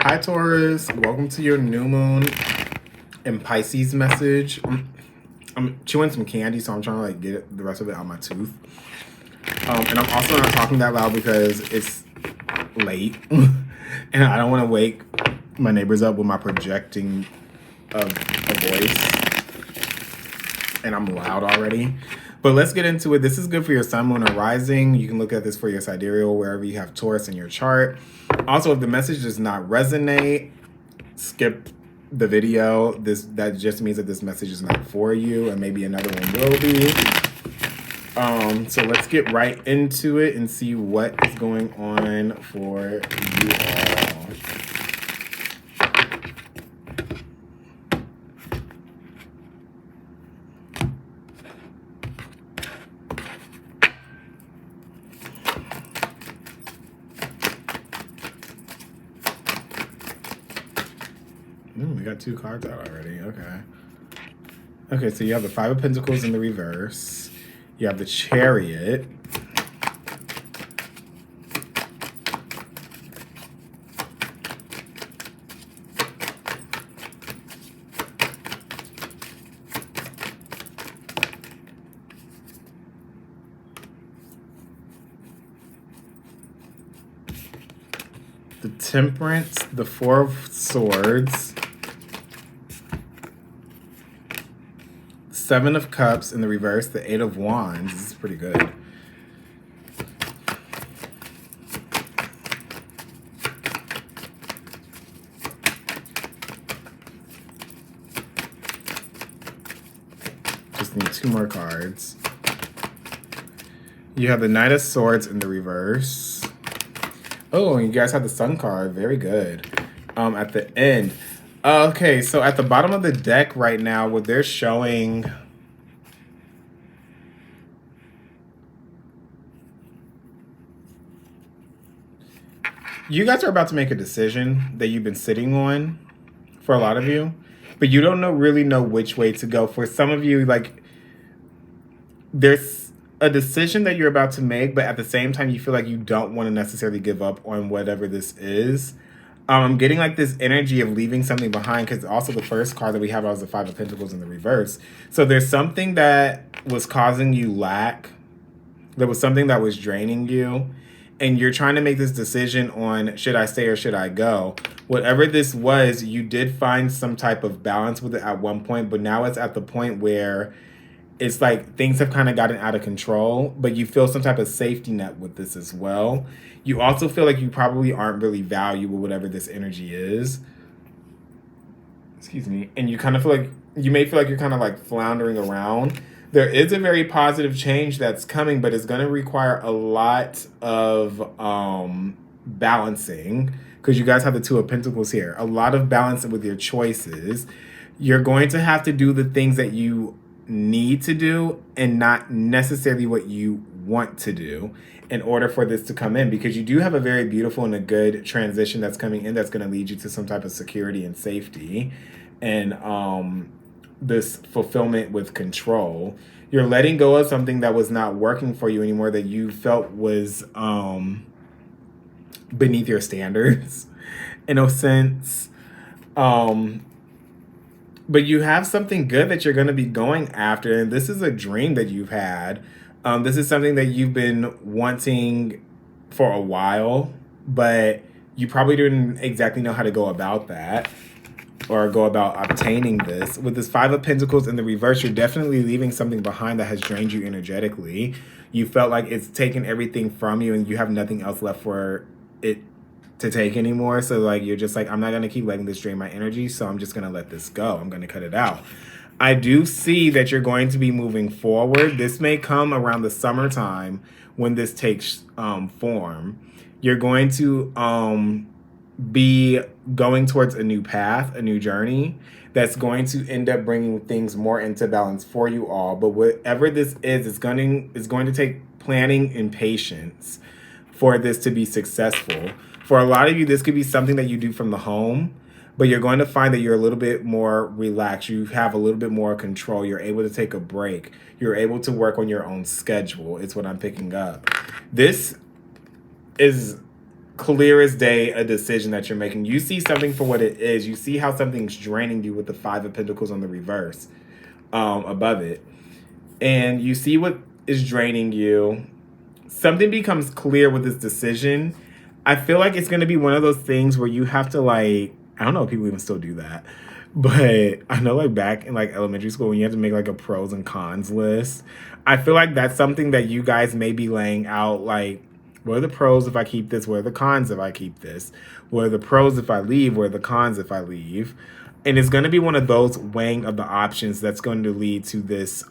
Hi, Taurus. Welcome to your new moon and Pisces message. I'm chewing some candy, so I'm trying to get the rest of it out of my tooth. And I'm also not talking that loud because it's late, and I don't want to wake my neighbors up with my projecting of a voice. And I'm loud already. But let's get into it. This is good for your sun, moon, or rising. You can look at this for your sidereal, wherever you have Taurus in your chart. Also, if the message does not resonate, skip the video. That just means that this message is not for you, and maybe another one will be. So let's get right into it and see what is going on for you all. We got 2 cards out already. Okay, so you have the 5 of Pentacles in the reverse. You have the Chariot. The Temperance, the 4 of Swords. 7 of Cups in the reverse, the 8 of Wands. This is pretty good. Just need 2 more cards. You have the Knight of Swords in the reverse. Oh, and you guys have the Sun card. Very good. At the end. Okay, so at the bottom of the deck right now, what they're showing... You guys are about to make a decision that you've been sitting on for a lot of you, but you don't really know which way to go. For some of you, there's a decision that you're about to make, but at the same time, you feel like you don't want to necessarily give up on whatever this is. I'm getting this energy of leaving something behind, because also the first card that we have was the 5 of Pentacles in the reverse. So there's something that was causing you lack. There was something that was draining you. And you're trying to make this decision on, should I stay or should I go? Whatever this was, you did find some type of balance with it at one point, but now it's at the point where it's things have kind of gotten out of control, but you feel some type of safety net with this as well. You also feel like you probably aren't really valuable, whatever this energy is. Excuse me. And you kind of feel like, you may feel like you're kind of floundering around. There is a very positive change that's coming, but it's going to require a lot of balancing, because you guys have the 2 of Pentacles here. A lot of balance with your choices. You're going to have to do the things that you need to do and not necessarily what you want to do in order for this to come in, because you do have a very beautiful and a good transition that's coming in that's going to lead you to some type of security and safety and this fulfillment with control. You're letting go of something that was not working for you anymore, that you felt was beneath your standards in a sense. But you have something good that you're going to be going after, and this is a dream that you've had. This is something that you've been wanting for a while, but you probably didn't exactly know how to go about that or go about obtaining this. With this 5 of Pentacles in the reverse, you're definitely leaving something behind that has drained you energetically. You felt like it's taken everything from you and you have nothing else left for it to take anymore. So you're just I'm not going to keep letting this drain my energy, so I'm just going to let this go. I'm going to cut it out. I do see that you're going to be moving forward. This may come around the summertime when this takes form. You're going to be going towards a new path, a new journey that's going to end up bringing things more into balance for you all. But whatever this is going to take planning and patience for this to be successful. For a lot of you, this could be something that you do from the home, but you're going to find that you're a little bit more relaxed. You have a little bit more control. You're able to take a break. You're able to work on your own schedule. It's what I'm picking up. This is clear as day a decision that you're making. You see something for what it is. You see how something's draining you with the Five of Pentacles on the reverse above it. And you see what is draining you. Something becomes clear with this decision. I feel like it's going to be one of those things where you have to, like, I don't know if people even still do that, but I know, like, back in, like, elementary school when you have to make, like, a pros and cons list, I feel like that's something that you guys may be laying out, like, what are the pros if I keep this? What are the cons if I keep this? What are the pros if I leave? What are the cons if I leave? And it's going to be one of those weighing of the options that's going to lead to this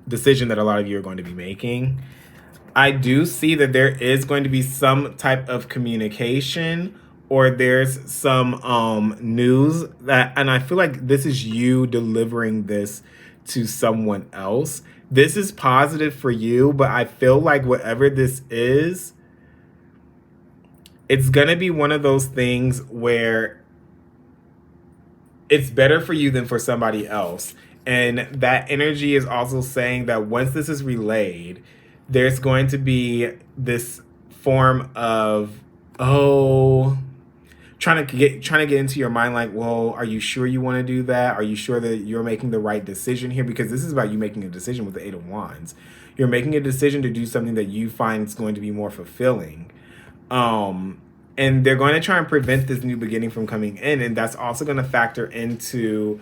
decision that a lot of you are going to be making. I do see that there is going to be some type of communication, or there's some news that, and I feel like this is you delivering this to someone else. This is positive for you, but I feel like whatever this is, it's going to be one of those things where it's better for you than for somebody else. And that energy is also saying that once this is relayed, there's going to be this form of, trying to get into your mind, like, well, are you sure you want to do that? Are you sure that you're making the right decision here? Because this is about you making a decision with the Eight of Wands. You're making a decision to do something that you find is going to be more fulfilling. And they're going to try and prevent this new beginning from coming in. And that's also going to factor into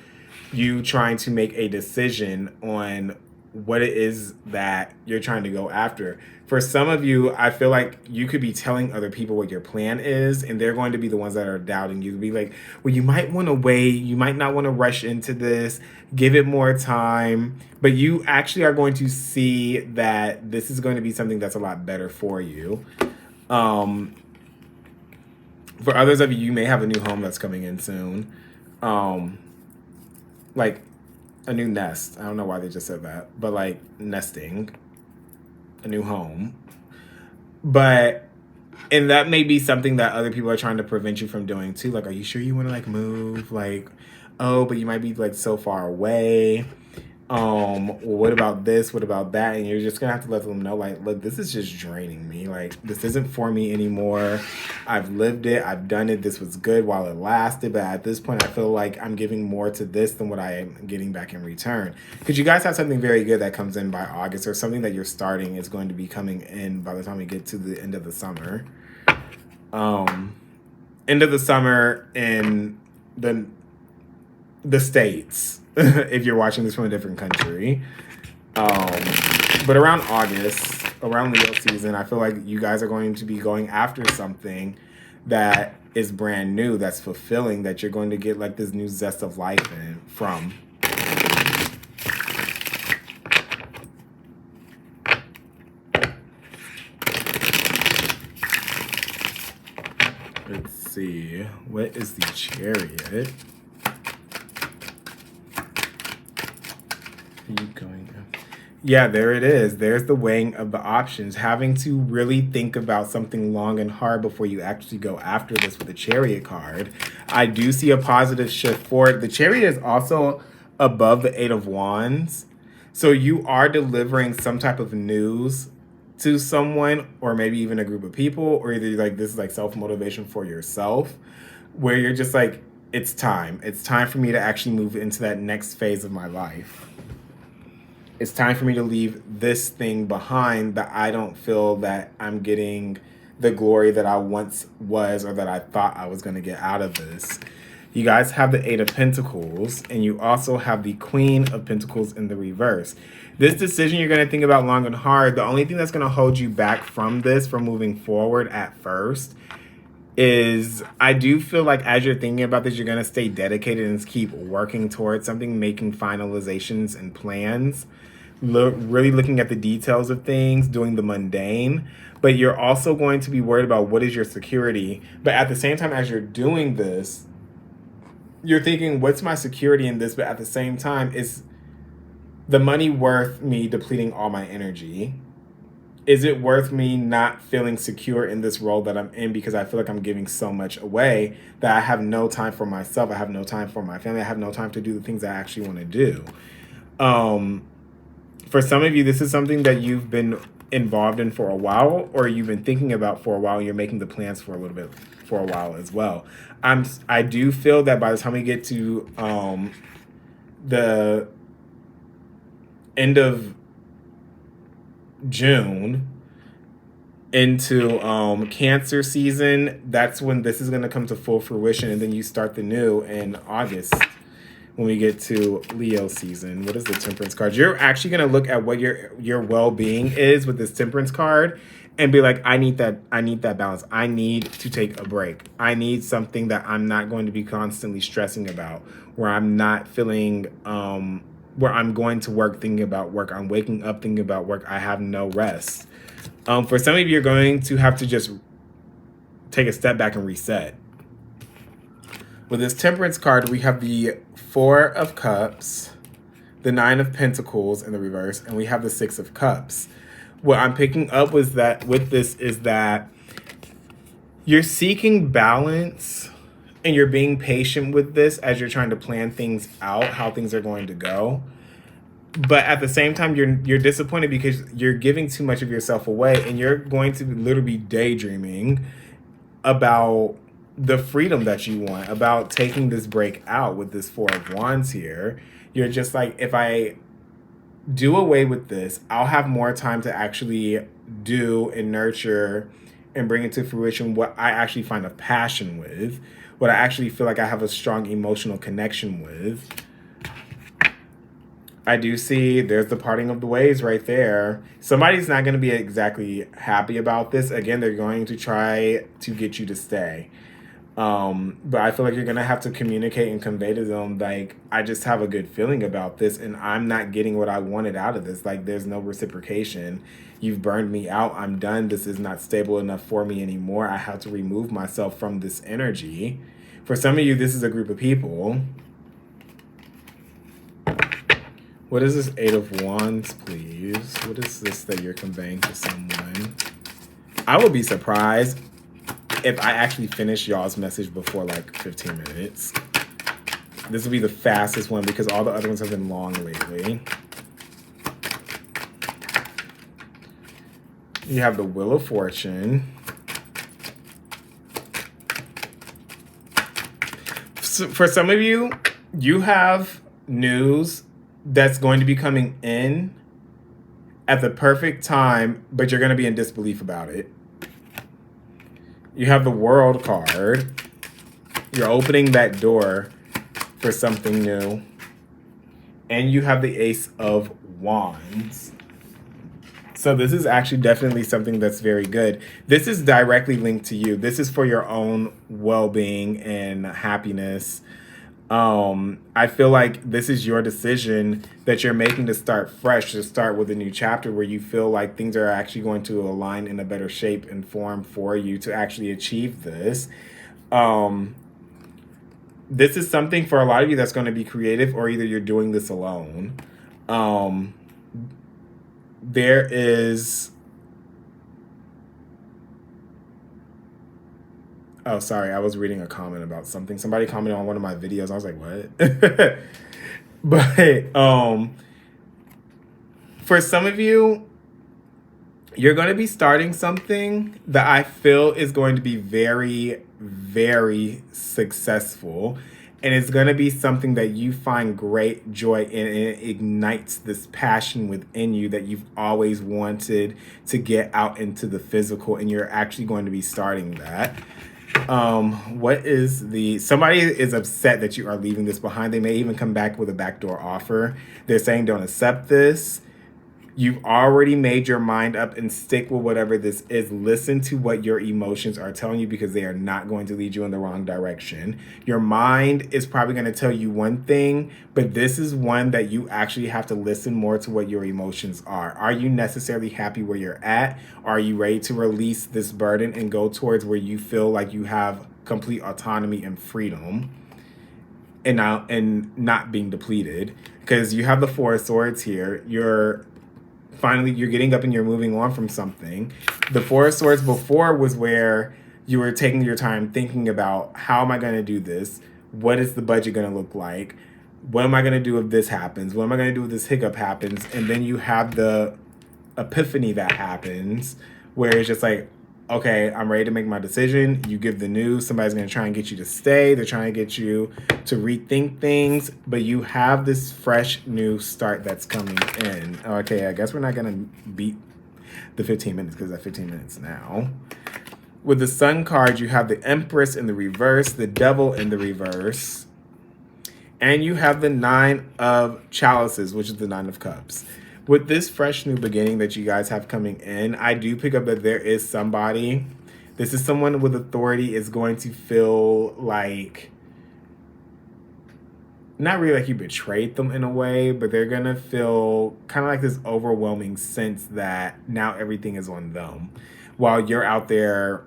you trying to make a decision on what it is that you're trying to go after. For some of you, I feel like you could be telling other people what your plan is, and they're going to be the ones that are doubting you. Be like, well, you might want to wait. You might not want to rush into this. Give it more time. But you actually are going to see that this is going to be something that's a lot better for you. For others of you, you may have a new home that's coming in soon. Like a new nest. I don't know why they just said that, but like nesting, a new home. And that may be something that other people are trying to prevent you from doing too. Like, are you sure you want to like move? Like, oh, but you might be like so far away. Well, what about this? What about that? And you're just gonna have to let them know, like, look, this is just draining me. Like, this isn't for me anymore. I've lived it. I've done it. This was good while it lasted. But at this point, I feel like I'm giving more to this than what I am getting back in return. Because you guys have something very good that comes in by August, or something that you're starting is going to be coming in by the time we get to the end of the summer. End of the summer in the States. If you're watching this from a different country. But around August, around Leo season, I feel like you guys are going to be going after something that is brand new, that's fulfilling, that you're going to get like this new zest of life from. Let's see. What is the Chariot? Yeah, there it is. There's the weighing of the options. Having to really think about something long and hard before you actually go after this with the Chariot card. I do see a positive shift forward. The Chariot is also above the Eight of Wands. So you are delivering some type of news to someone, or maybe even a group of people, or either like this is like self-motivation for yourself, where you're just like, it's time. It's time for me to actually move into that next phase of my life. It's time for me to leave this thing behind that I don't feel that I'm getting the glory that I once was, or that I thought I was going to get out of this. You guys have the Eight of Pentacles, and you also have the Queen of Pentacles in the reverse. This decision you're going to think about long and hard. The only thing that's going to hold you back from this, from moving forward at first, is I do feel like as you're thinking about this, you're going to stay dedicated and keep working towards something, making finalizations and plans. Really looking at the details of things, doing the mundane, but you're also going to be worried about what is your security. But at the same time, as you're doing this, you're thinking, what's my security in this? But at the same time, is the money worth me depleting all my energy? Is it worth me not feeling secure in this role that I'm in, because I feel like I'm giving so much away that I have no time for myself, I have no time for my family, I have no time to do the things I actually want to do. For some of you, this is something that you've been involved in for a while, or you've been thinking about for a while, and you're making the plans for a little bit for a while as well. I do feel that by the time we get to the end of June into Cancer season, that's when this is going to come to full fruition, and then you start the new in August when we get to Leo season. What is the Temperance card? You're actually going to look at what your well-being is with this Temperance card and be like, I need that balance. I need to take a break. I need something that I'm not going to be constantly stressing about, where I'm not feeling where I'm going to work thinking about work. I'm waking up thinking about work. I have no rest. For some of you, you're going to have to just take a step back and reset. With this Temperance card, we have the Four of Cups, the Nine of Pentacles in the reverse, and we have the Six of Cups. What I'm picking up with this is that you're seeking balance and you're being patient with this as you're trying to plan things out, how things are going to go. But at the same time, you're disappointed because you're giving too much of yourself away, and you're going to literally be daydreaming about the freedom that you want, about taking this break out with this Four of Wands here. You're just like, if I do away with this, I'll have more time to actually do and nurture and bring into fruition what I actually find a passion with, what I actually feel like I have a strong emotional connection with. I do see there's the parting of the ways right there. Somebody's not going to be exactly happy about this. Again, they're going to try to get you to stay. But I feel like you're going to have to communicate and convey to them, like, I just have a good feeling about this and I'm not getting what I wanted out of this. Like, there's no reciprocation. You've burned me out. I'm done. This is not stable enough for me anymore. I have to remove myself from this energy. For some of you, this is a group of people. What is this Eight of Wands, please? What is this that you're conveying to someone? I would be surprised if I actually finish y'all's message before like 15 minutes. This will be the fastest one because all the other ones have been long lately. You have the Wheel of Fortune. So for some of you, you have news that's going to be coming in at the perfect time, but you're going to be in disbelief about it. You have the World card. You're opening that door for something new. And you have the Ace of Wands. So this is actually definitely something that's very good. This is directly linked to you. This is for your own well-being and happiness. I feel like this is your decision that you're making to start fresh, to start with a new chapter where you feel like things are actually going to align in a better shape and form for you to actually achieve this. This is something for a lot of you that's going to be creative, or either you're doing this alone. There is... Oh, sorry. I was reading a comment about something. Somebody commented on one of my videos. I was like, what? But for some of you, you're going to be starting something that I feel is going to be very, very successful. And it's going to be something that you find great joy in, and it ignites this passion within you that you've always wanted to get out into the physical, and you're actually going to be starting that. Somebody is upset that you are leaving this behind. They may even come back with a backdoor offer. They're saying don't accept this. You've already made your mind up and stick with whatever this is. Listen to what your emotions are telling you, because they are not going to lead you in the wrong direction. Your mind is probably going to tell you one thing, but this is one that you actually have to listen more to what your emotions are. Are you necessarily happy where you're at? Are you ready to release this burden and go towards where you feel like you have complete autonomy and freedom and not being depleted? Because you have the Four of Swords here. You're getting up and you're moving on from something. The Four of Swords before was where you were taking your time thinking about, how am I going to do this? What is the budget going to look like? What am I going to do if this happens? What am I going to do if this hiccup happens? And then you have the epiphany that happens where it's just like, okay, I'm ready to make my decision. You give the news, somebody's going to try and get you to stay. They're trying to get you to rethink things, but you have this fresh new start that's coming in. Okay, I guess we're not going to beat the 15 minutes because that's 15 minutes now. With the Sun card, you have the Empress in the reverse, the Devil in the reverse, and you have the Nine of Chalices, which is the Nine of Cups. With this fresh new beginning that you guys have coming in, I do pick up that there is somebody. This is someone with authority is going to feel like, not really like you betrayed them in a way, but they're going to feel kind of like this overwhelming sense that now everything is on them. While you're out there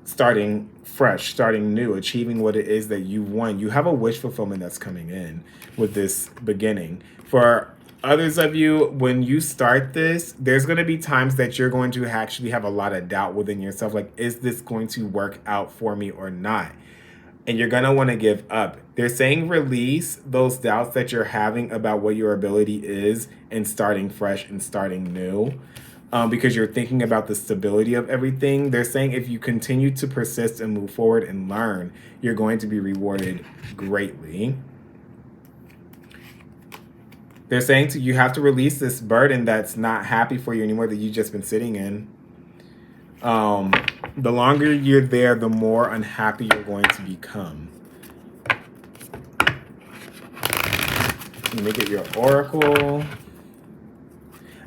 starting fresh, starting new, achieving what it is that you want. You have a wish fulfillment that's coming in with this beginning. For others of you, when you start this, there's going to be times that you're going to actually have a lot of doubt within yourself. Like, is this going to work out for me or not? And you're going to want to give up. They're saying release those doubts that you're having about what your ability is and starting fresh and starting new. Because you're thinking about the stability of everything. They're saying if you continue to persist and move forward and learn, you're going to be rewarded greatly. They're saying you have to release this burden that's not happy for you anymore that you've just been sitting in. The longer you're there, the more unhappy you're going to become. Let me get your oracle.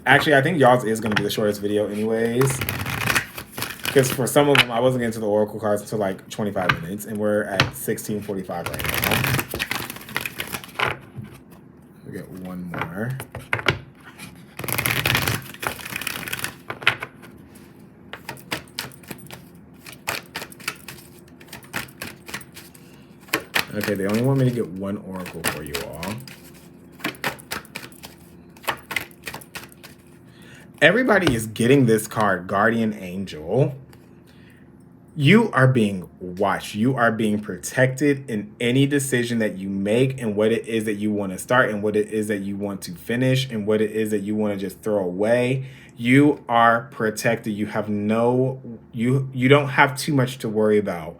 Actually, I think y'all's is going to be the shortest video anyways. Because for some of them, I wasn't getting to the oracle cards until like 25 minutes. And we're at 16:45 right now. We get one more. Okay, they only want me to get one oracle for you all. Everybody is getting this card, Guardian Angel. You are being watched. You are being protected in any decision that you make and what it is that you want to start and what it is that you want to finish and what it is that you want to just throw away. You are protected. You have you don't have too much to worry about.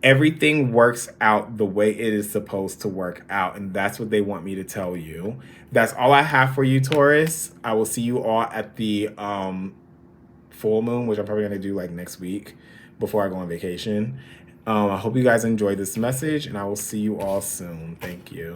Everything works out the way it is supposed to work out. And that's what they want me to tell you. That's all I have for you, Taurus. I will see you all at the full moon, which I'm probably going to do like next week before I go on vacation. I hope you guys enjoyed this message, and I will see you all soon. Thank you.